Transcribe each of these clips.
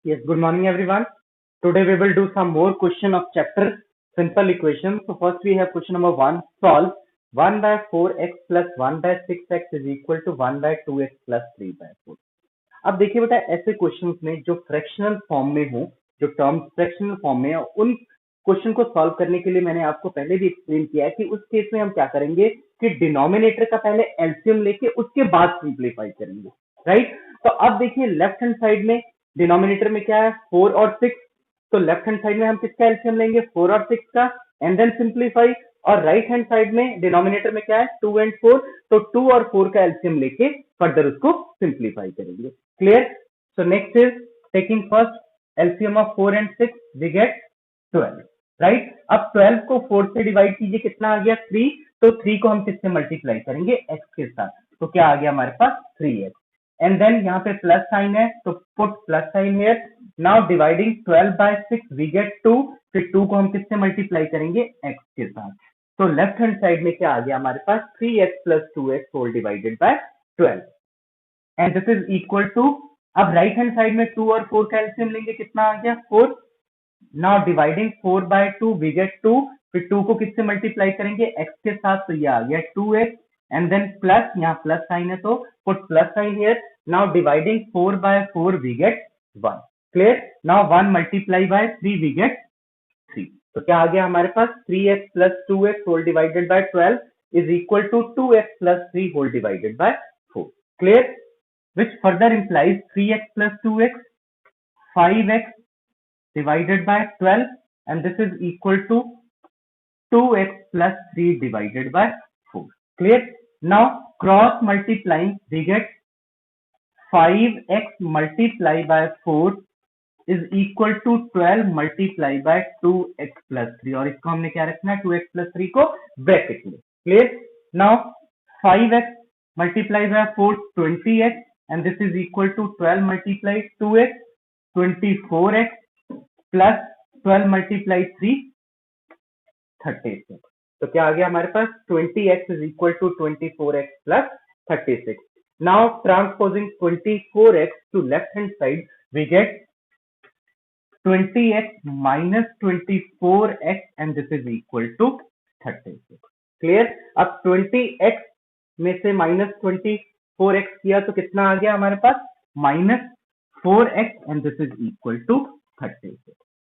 Yes, good morning everyone. Today we will do some more question of chapter simple equations. So first we have question number 1. Solve 1 by 4x plus 1 by 6x is equal to 1 by 2x plus 3 by 4. अब देखिए बेटा ऐसे questions में जो fractional form में हो, जो terms fractional form में है, उन क्वेश्चन को सॉल्व करने के लिए मैंने आपको पहले भी एक्सप्लेन किया है कि उस केस में हम क्या करेंगे कि डिनोमिनेटर का पहले एलसीएम लेके उसके बाद सिंप्लीफाई करेंगे, राइट। तो अब देखिए लेफ्ट हैंड साइड में डिनोमिनेटर में क्या है 4 और 6, तो लेफ्ट हैंड साइड में हम किसका एलसीएम लेंगे 4 और 6 का एंड देन सिंप्लीफाई, और राइट हैंड साइड में डिनोमिनेटर में क्या है 2 एंड 4, तो 2 और 4 का एलसीएम लेके फर्दर उसको सिंप्लीफाई करेंगे। Clear. So next is taking first LCM of 4 and 6 we get 12, right. अब 12 को 4 से डिवाइड कीजिए, कितना आ गया 3, तो 3 को हम किससे मल्टीप्लाई करेंगे x के साथ, तो क्या आ गया हमारे पास 3x, एंड देन यहाँ पे प्लस साइन है तो put plus sign here. Now dividing 12 by 6 we get 2, फिर 2 को हम किससे मल्टीप्लाई करेंगे x के साथ, तो लेफ्ट हैंड साइड में क्या आ गया हमारे पास 3x plus 2x whole divided by 12, and this is equal to, अब राइट हैंड साइड में 2 और 4 का एलसीएम लेंगे, कितना आ गया 4। Now dividing 4 by 2 we get 2, फिर 2 को किससे मल्टीप्लाई करेंगे x के साथ, तो ये आ गया 2x, एंड देन प्लस, यहाँ प्लस साइन है तो put plus sign here. Now dividing 4 by 4 we get 1। Clear. Now 1 multiply by 3 we get 3, तो क्या आ गया हमारे पास 3x plus 2x whole divided by 12 is equal to 2x plus 3 whole divided by 4। Clear. which further implies 3x plus 2x 5x divided by 12, and this is equal to 2x plus 3 divided by 4. Clear. Now cross multiplying we get 5x multiply by 4 is equal to 12 multiply by 2x plus 3, और इसको हमने क्या रखना है 2x plus 3 को bracket में। Clear. Now 5x multiply by 4 20x, and this is equal to 12 multiply 2x 24x plus 12 multiply 3 36, तो क्या आ गया हमारे पास 20x is equal to 24x plus 36. Now transposing 24x to left hand side we get 20x minus 24x, and this is equal to 36. Clear. अब 20x में से minus 24x किया तो कितना आ गया हमारे पास minus 4x, and this is equal to 36,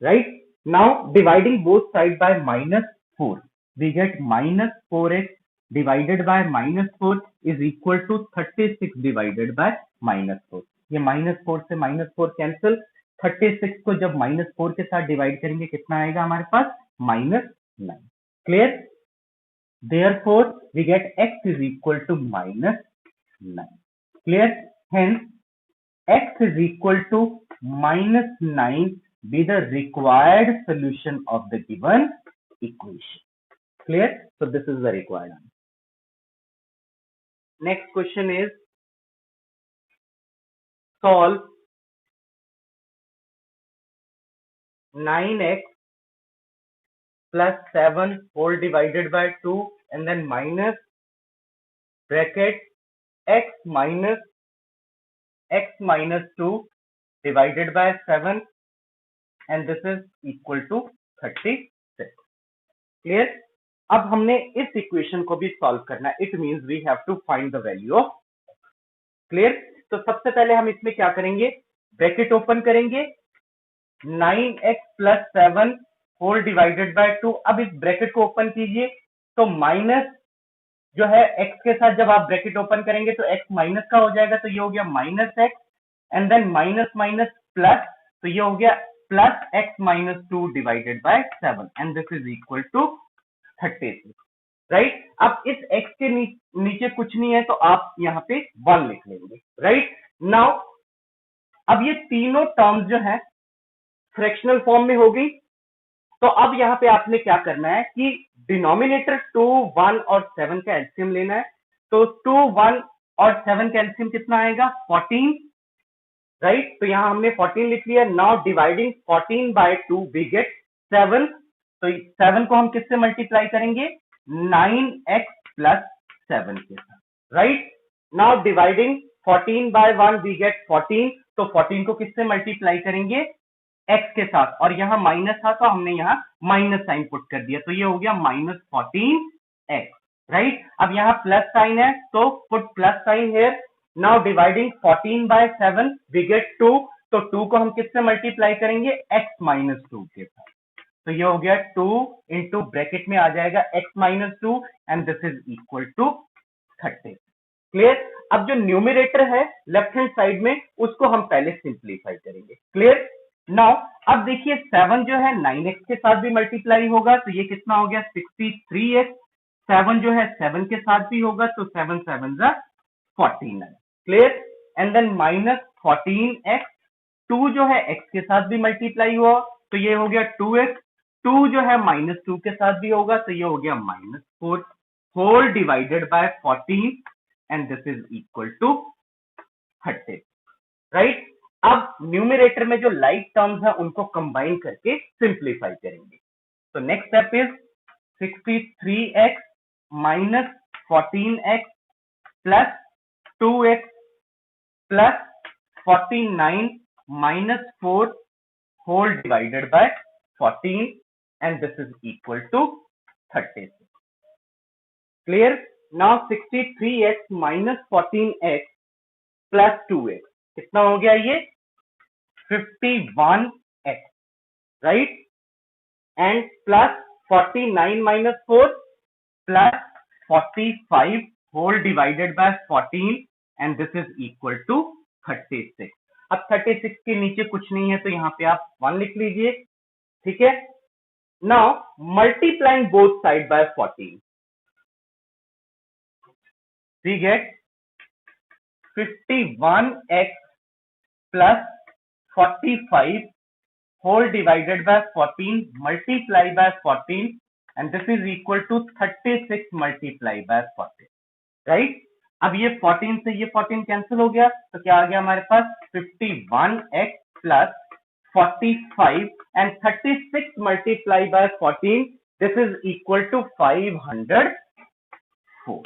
right. Now dividing both side by minus 4 we get minus 4x divided by minus 4 is equal to 36 divided by minus 4। ये माइनस 4 से माइनस 4 कैंसिल, 36 को जब माइनस 4 के साथ divide करेंगे कितना आएगा हमारे पास minus 9। Clear. Therefore, we get x is equal to minus 9. Clear? Hence, x is equal to minus 9 be the required solution of the given equation. Clear? So, this is the required answer. Next question is solve 9x plus 7 whole divided by 2 and then minus bracket x minus 2 divided by 7, and this is equal to 36. Clear? अब हमने इस equation को भी solve करना है, it means we have to find the value of. Clear. तो सबसे पहले हम इसमें क्या करेंगे, ब्रैकेट ओपन करेंगे 9x plus 7 whole divided bye 2। अब इस ब्रैकेट को ओपन कीजिए तो माइनस जो है x के साथ जब आप ब्रैकेट ओपन करेंगे तो x माइनस का हो जाएगा, तो ये हो गया minus x, and then minus minus plus, तो ये हो गया plus x minus 2 divided by 7, and this is equal to 36, right. अब इस x के नीचे कुछ नहीं है तो आप यहाँ पे 1 लिख लेंगे, राइट। नाउ अब ये तीनों टर्म्स जो है फ्रैक्शनल फॉर्म में हो गई, तो अब यहाँ पे आपने क्या करना है कि डिनोमिनेटर 2, 1 और 7 का एलसीएम लेना है, तो 2, 1 और 7 का एलसीएम कितना आएगा 14, राइट। तो यहाँ हमने 14 लिख लिया। Now dividing 14 by 2 we get 7, तो 7 को हम किससे मल्टीप्लाई करेंगे 9x plus 7 के साथ, right. Now dividing 14 by 1 we get 14, तो 14 को किससे मल्टीप्लाई करेंगे, x के साथ, और यहाँ माइनस था तो हमने यहाँ माइनस साइन पुट कर दिया, तो ये हो गया -14x, राइट। अब यहाँ प्लस साइन है तो put plus sign here. Now dividing 14 by 7 we get 2, तो 2 को हम किससे मल्टीप्लाई करेंगे, x माइनस 2 के साथ, तो ये हो गया 2 इंटू ब्रैकेट में आ जाएगा x minus 2 and this is equal to 30। Clear. अब जो न्यूमरेटर है लेफ्ट हैंड साइड में उसको हम पहले सिंप्लीफाई करेंगे। क्लियर। नाउ अब देखिए 7 जो है 9x के साथ भी मल्टीप्लाई होगा, तो ये कितना हो गया 63x। 7 जो है 7 के साथ भी होगा, तो 7 7 जा 49। Clear. And then minus 14x, 2 जो है x के साथ भी मल्टीप्लाई हुआ, तो ये हो गया 2x। 2 जो है -2 के साथ भी होगा, तो ये हो गया -4 whole divided by 14 and this is equal to 30, right. अब न्यूमरेटर में जो लाइक टर्म्स है उनको कंबाइन करके सिंप्लीफाई करेंगे। तो next step is 63x minus 14x plus 2x plus 49 minus 4 whole divided by 14 and this is equal to 36. Clear? Now 63x minus 14x plus 2x कितना हो गया ये 51x, right? And plus 49 minus 4 plus 45 whole divided by 14 and this is equal to 36. अब 36 के नीचे कुछ नहीं है तो यहाँ पे आप 1 लिख लीजिए, ठीक है। Now multiplying both side by 14 we get 51x plus 45 whole divided by 14 multiply by 14 and this is equal to 36 multiply by 14, right? अब ये 14 से ये 14 कैंसिल हो गया, तो क्या आ गया हमारे पास 51x plus 45 and 36 multiply by 14 this is equal to 504.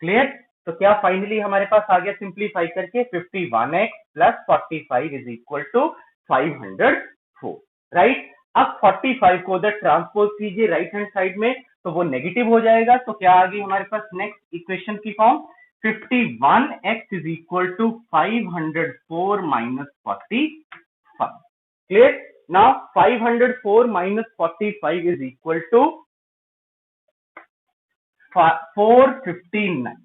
Clear. तो क्या फाइनली हमारे पास आ गया सिंप्लीफाई करके 51x plus 45 is equal to 504, right. अब 45 को उधर ट्रांसपोज कीजिए राइट हैंड साइड में, तो वो नेगेटिव हो जाएगा, तो क्या आ गई हमारे पास नेक्स्ट इक्वेशन की form 51x is equal to 504 minus 45. Clear? Now 504 minus 45 is equal to 459,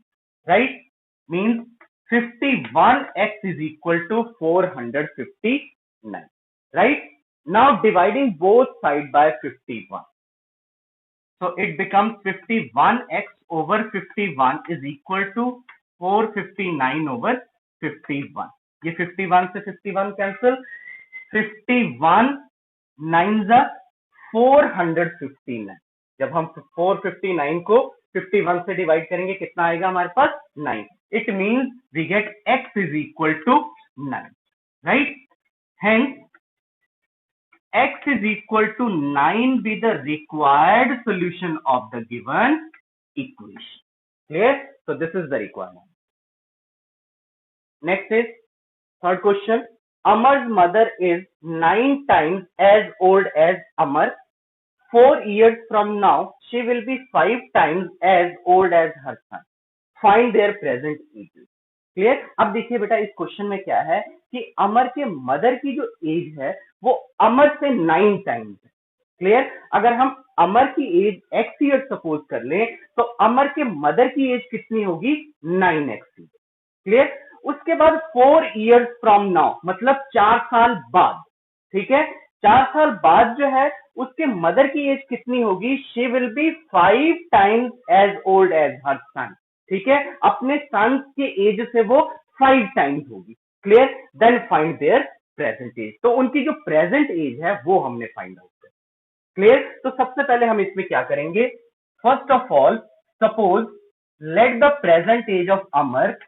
right? Means 51x is equal to 459, right? Now dividing both side by 51. So it becomes 51x over 51 is equal to 459 over 51. ये 51 से 51 cancel, 51 9 जा 459। जब हम 459 को 51 से divide करेंगे कितना आएगा हमारे पास 9। It means we get x is equal to 9, right? Hence x is equal to 9 be the required solution of the given equation. Clear? So this is the requirement. Next is third question. Amar's mother is 9 times as old as Amar. 4 years from now, she will be 5 times as old as her son. Find their present ages. Clear. अब देखिए बेटा इस question में क्या है कि अमर के mother की जो एज है वो अमर से 9 टाइम्स है। क्लियर। अगर हम अमर की एज x ईयर सपोज कर लें तो अमर के मदर की एज कितनी होगी 9x। क्लियर। उसके बाद 4 years फ्रॉम नाउ मतलब 4 साल बाद, ठीक है, 4 साल बाद जो है उसके मदर की एज कितनी होगी, she will be 5 times as old as her son, ठीक है, अपने सन के एज से वो 5 टाइम्स होगी। Clear. Then find their present age, तो उनकी जो प्रेजेंट एज है वो हमने फाइंड आउट कर। क्लियर। तो सबसे पहले हम इसमें क्या करेंगे, first of all suppose let the present age of Amar,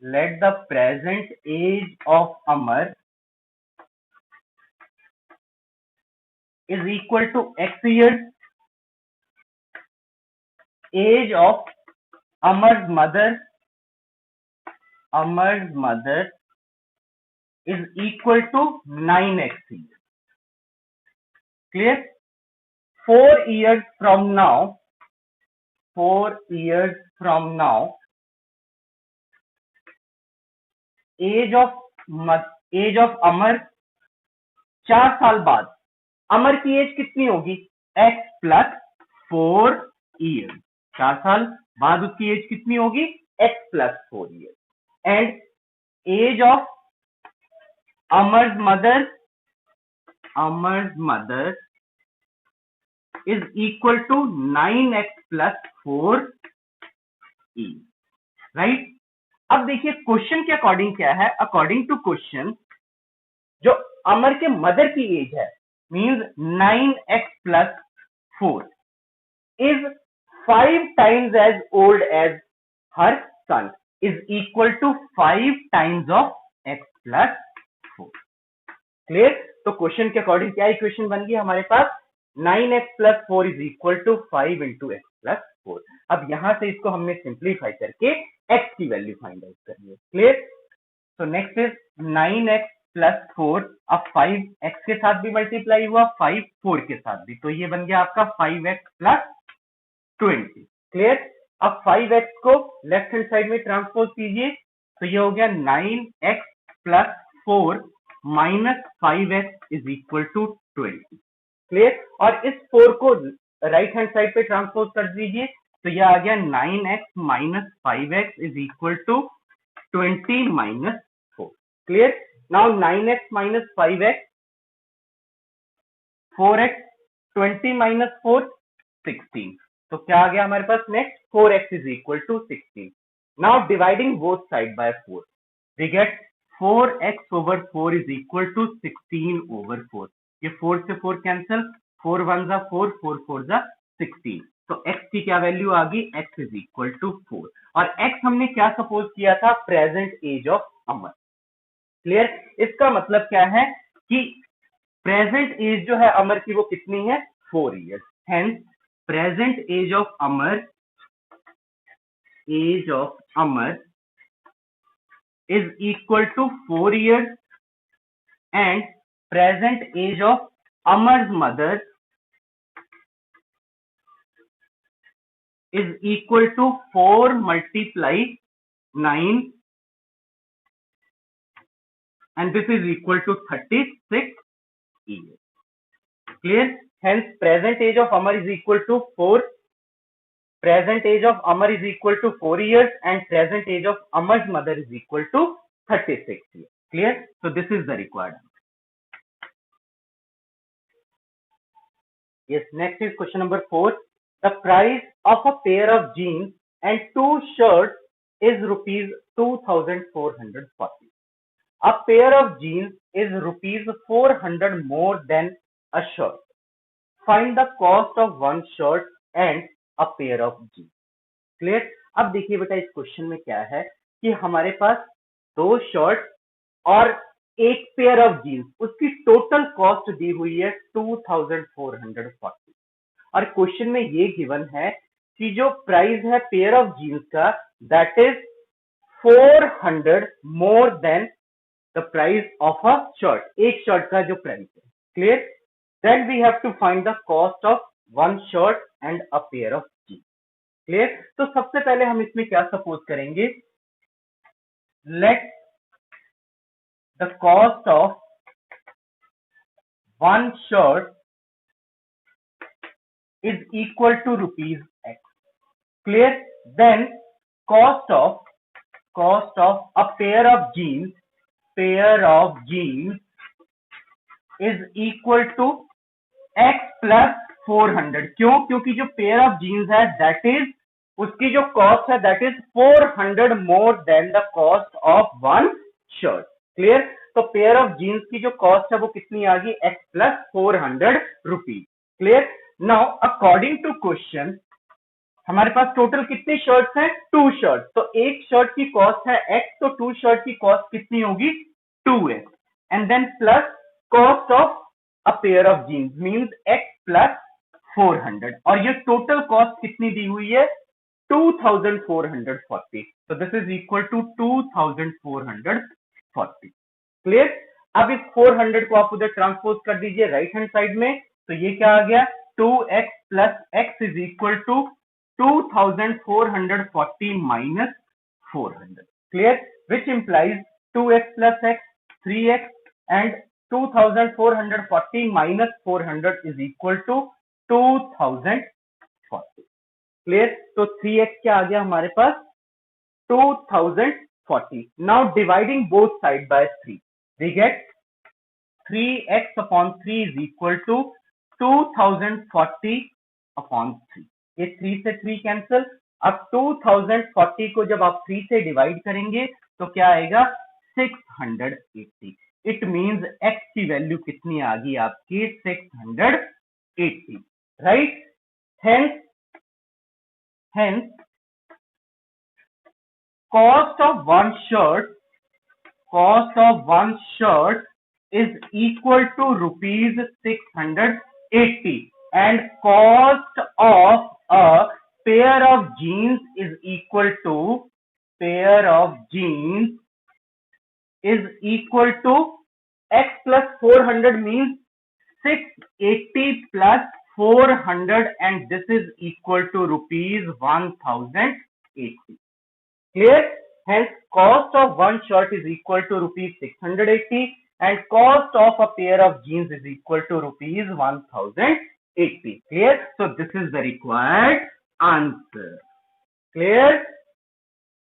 let the present age of Amar is equal to x years, age of Amar's mother is equal to 9x years. Clear? 4 years from now, 4 years from now, age of अमर, 4 साल बाद अमर की age कितनी होगी? x plus 4 year. 4 साल बाद उसकी as कितनी होगी? x plus 4 year. And age of Amar's mother is equal to 9x plus 4 e, right? अब देखिए क्वेश्चन के अकॉर्डिंग क्या है? अकॉर्डिंग टू क्वेश्चन, जो अमर के मदर की एज है means 9x plus 4 is 5 times as old as her son is equal to 5 times of x plus 4. Clear? तो क्वेश्चन के अकॉर्डिंग क्या इक्वेशन बन गई हमारे पास? 9x plus 4 is equal to 5 into x plus 4. अब यहां से इसको हमने सिंप्लीफाई करके x की वैल्यू फाइंड आउट करनी है। क्लियर? तो नेक्स्ट इज 9x plus 4, अब 5 x के साथ भी मल्टीप्लाई हुआ, 5 4 के साथ भी, तो ये बन गया आपका 5x plus 20। क्लियर? अब 5x को लेफ्ट हैंड साइड में ट्रांसपोज कीजिए, तो ये हो गया 9x plus 4 minus 5x is equal to 20। Clear? और इस 4 को राइट हैंड साइड पे ट्रांसपोज कर दीजिए, तो यह आ गया 9x minus 5x is equal to 20 minus 4। Clear? Now 9x minus 5x, 4x, 20 minus 4, 16। तो क्या आ गया हमारे पास? Next 4x is equal to 16। Now dividing both side by 4, we get 4x over 4 is equal to 16 over 4। ये 4 से 4 cancel, 4 1 जा 4, 4 4 जा 16। तो x की क्या वैल्यू आ गई? x is equal to 4। और x हमने क्या सपोज किया था? Present age of Amar. Clear? इसका मतलब क्या है कि प्रेजेंट एज जो है अमर की वो कितनी है? 4 years. Hence present age of Amar is equal to 4 years and present age of Amar's mother is equal to 4 multiply 9 and this is equal to 36 years. Clear? Hence present age of Amar is equal to 4. Present age of Amar is equal to 4 years and present age of Amar's mother is equal to 36 years. Clear? So this is the required answer. Yes, next is question number 4. The price of a pair of jeans and 2 shirts is rupees 2440. A pair of jeans is rupees 400 more than a shirt. Find the cost of one shirt and a pair of jeans. Clear? अब देखिए बेटा इस question में क्या है कि हमारे पास 2 shirt और एक पेयर ऑफ जीन्स, उसकी टोटल कॉस्ट दी हुई है 2440। और क्वेश्चन में ये गिवन है कि जो प्राइस है पेयर ऑफ जीन्स का that is 400 more than the price of a shirt. एक शर्ट का जो प्राइस है। Clear? Then we have to find the cost of one shirt and a pair of jeans. Clear? तो सबसे पहले हम इसमें क्या सपोज करेंगे? Let the cost of one shirt is equal to rupees x. Clear? Then cost of a pair of jeans is equal to x plus 400. क्यों? क्योंकि जो पेयर ऑफ जीन्स है दैट इज उसकी जो कॉस्ट है that is 400 more than the cost of one shirt. Clear? तो pair of jeans की जो कॉस्ट है वो कितनी आ गई? x plus 400 rupees. Clear? Now according to question हमारे पास टोटल कितनी शर्ट्स हैं? 2 शर्ट। तो एक शर्ट की कॉस्ट है x, तो 2 शर्ट की कॉस्ट कितनी होगी? 2x and then plus cost of a pair of jeans means x plus 400 और ये टोटल कॉस्ट कितनी दी हुई है? 2440। तो this is equal to 2440। Clear. अब इस 400 को आप उधर ट्रांसपोज कर दीजिए राइट हैंड साइड में, तो ये क्या आ गया 2x plus x is equal to 2440 minus 400, clear, which implies 2x plus x 3x and 2440 minus 400 is equal to 2040, clear. तो 3x क्या आ गया हमारे पास 2040। Now dividing both side bye 3 we get 3x upon 3 is equal to 2040 upon 3। ये 3 से 3 cancel. अब 2040 को जब आप 3 से डिवाइड करेंगे तो क्या आएगा 680। इट मींस x की वैल्यू कितनी आ गई आपकी 680, right. Hence cost of one shirt is equal to rupees 680 and cost of a pair of jeans is equal to x plus 400 means 680 plus 400 and this is equal to rupees 1080, clear। Hence cost of one shirt is equal to rupees 680 and cost of a pair of jeans is equal to rupees 1080, clear। So this is the required answer, clear।